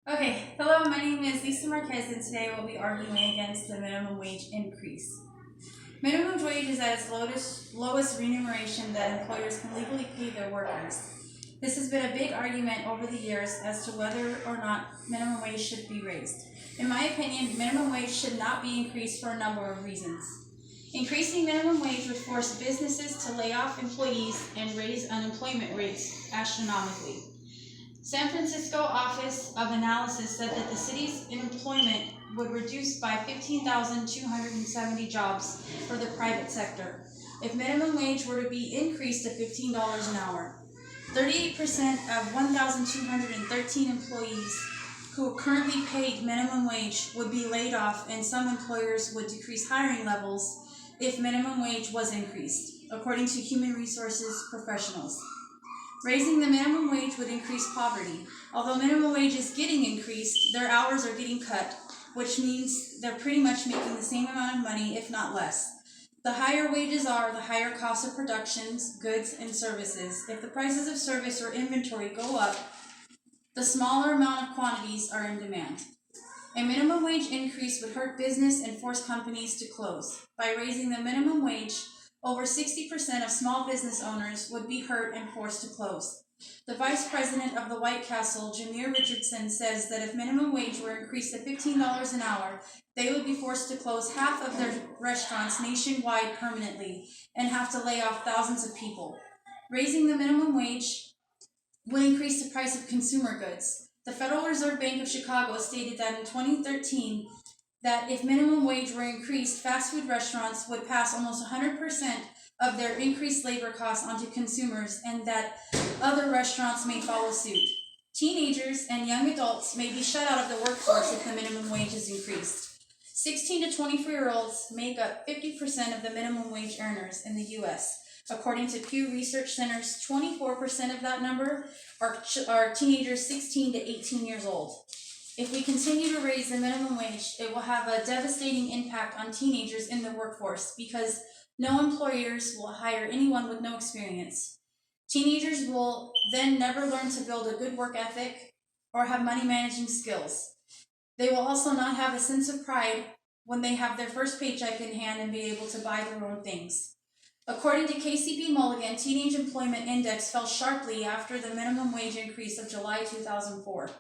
Okay, hello, my name is Lisa Marquez, and today we'll be arguing against the minimum wage increase. Minimum wage is at its lowest remuneration that employers can legally pay their workers. This has been a big argument over the years as to whether or not minimum wage should be raised. In my opinion, minimum wage should not be increased for a number of reasons. Increasing minimum wage would force businesses to lay off employees and raise unemployment rates astronomically. San Francisco Office of Analysis said that the city's employment would reduce by 15,270 jobs for the private sector if minimum wage were to be increased to $15 an hour. 38% of 1,213 employees who are currently paid minimum wage would be laid off, and some employers would decrease hiring levels if minimum wage was increased, according to human resources professionals. Raising the minimum wage would increase poverty. Although minimum wage is getting increased, their hours are getting cut, which means they're pretty much making the same amount of money, if not less. The higher wages are, the higher cost of productions, goods, and services. If the prices of service or inventory go up, the smaller amount of quantities are in demand. A minimum wage increase would hurt business and force companies to close. By raising the minimum wage, over 60% of small business owners would be hurt and forced to close. The vice president of the White Castle, Jameer Richardson, says that if minimum wage were increased to $15 an hour, they would be forced to close half of their restaurants nationwide permanently and have to lay off thousands of people. Raising the minimum wage would increase the price of consumer goods. The Federal Reserve Bank of Chicago stated that in 2013, that if minimum wage were increased, fast food restaurants would pass almost 100% of their increased labor costs onto consumers, and that other restaurants may follow suit. Teenagers and young adults may be shut out of the workforce if the minimum wage is increased. 16 to 24-year-olds make up 50% of the minimum wage earners in the U.S. According to Pew Research Center's 24% of that number are teenagers 16 to 18 years old. If we continue to raise the minimum wage, it will have a devastating impact on teenagers in the workforce because no employers will hire anyone with no experience. Teenagers will then never learn to build a good work ethic or have money managing skills. They will also not have a sense of pride when they have their first paycheck in hand and be able to buy their own things. According to KCB Mulligan, Teenage Employment Index fell sharply after the minimum wage increase of July 2004.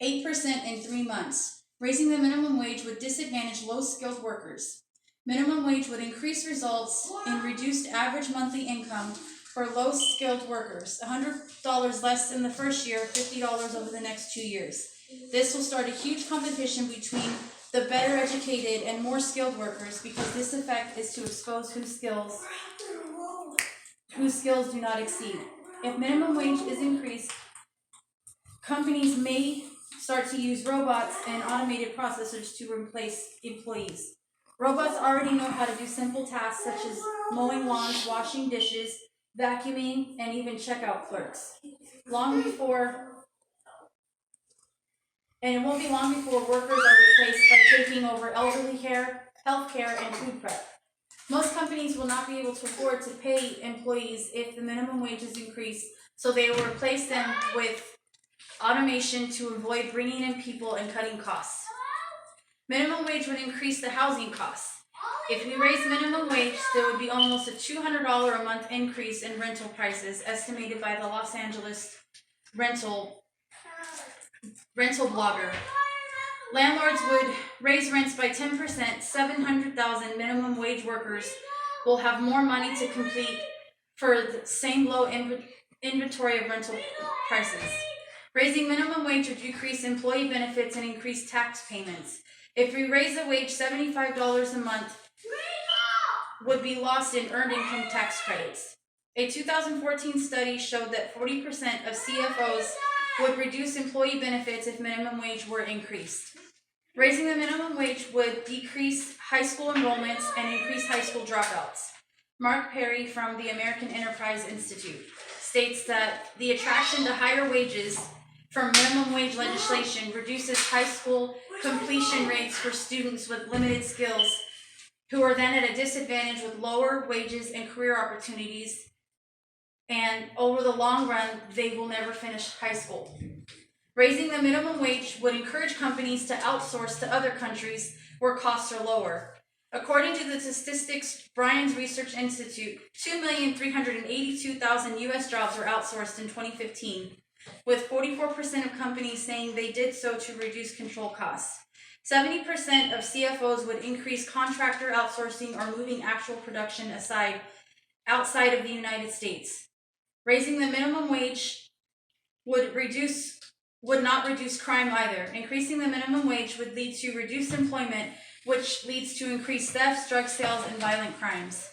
8% in 3 months. Raising the minimum wage would disadvantage low-skilled workers. Minimum wage would increase results in reduced average monthly income for low-skilled workers, $100 less in the first year, $50 over the next 2 years. This will start a huge competition between the better educated and more skilled workers because this effect is to expose whose skills do not exceed. If minimum wage is increased, companies may start to use robots and automated processors to replace employees. Robots already know how to do simple tasks such as mowing lawns, washing dishes, vacuuming, and even checkout clerks. It won't be long before workers are replaced by taking over elderly care, healthcare, and food prep. Most companies will not be able to afford to pay employees if the minimum wage is increased, so they will replace them with automation to avoid bringing in people and cutting costs. Minimum wage would increase the housing costs. If we raise minimum wage, there would be almost a $200 a month increase in rental prices, estimated by the Los Angeles rental blogger. Landlords would raise rents by 10%. 700,000 minimum wage workers will have more money to compete for the same low inventory of rental prices. Raising minimum wage would decrease employee benefits and increase tax payments. If we raise the wage, $75 a month would be lost in earned income tax credits. A 2014 study showed that 40% of CFOs would reduce employee benefits if minimum wage were increased. Raising the minimum wage would decrease high school enrollments and increase high school dropouts. Mark Perry from the American Enterprise Institute states that the attraction to higher wages from minimum wage legislation reduces high school completion rates for students with limited skills who are then at a disadvantage with lower wages and career opportunities, and over the long run, they will never finish high school. Raising the minimum wage would encourage companies to outsource to other countries where costs are lower. According to the statistics Bryan's Research Institute, 2,382,000 U.S. jobs were outsourced in 2015, with 44% of companies saying they did so to reduce control costs. 70% of CFOs would increase contractor outsourcing or moving actual production outside of the United States. Raising the minimum wage would not reduce crime either. Increasing the minimum wage would lead to reduced employment, which leads to increased thefts, drug sales, and violent crimes.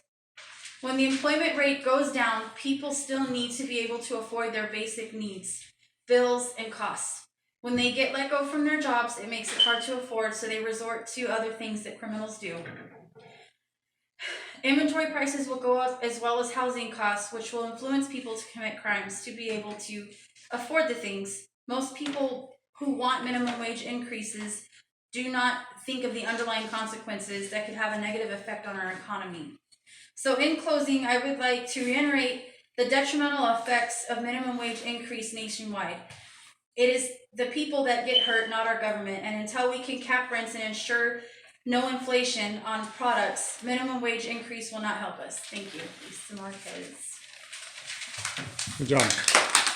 When the employment rate goes down, people still need to be able to afford their basic needs, bills, and costs. When they get let go from their jobs, it makes it hard to afford, so they resort to other things that criminals do. Inventory prices will go up, as well as housing costs, which will influence people to commit crimes to be able to afford the things. Most people who want minimum wage increases do not think of the underlying consequences that could have a negative effect on our economy. So in closing, I would like to reiterate the detrimental effects of minimum wage increase nationwide. It is the people that get hurt, not our government, and until we can cap rents and ensure no inflation on products, minimum wage increase will not help us. Thank you. Lisa Marquez. Good job.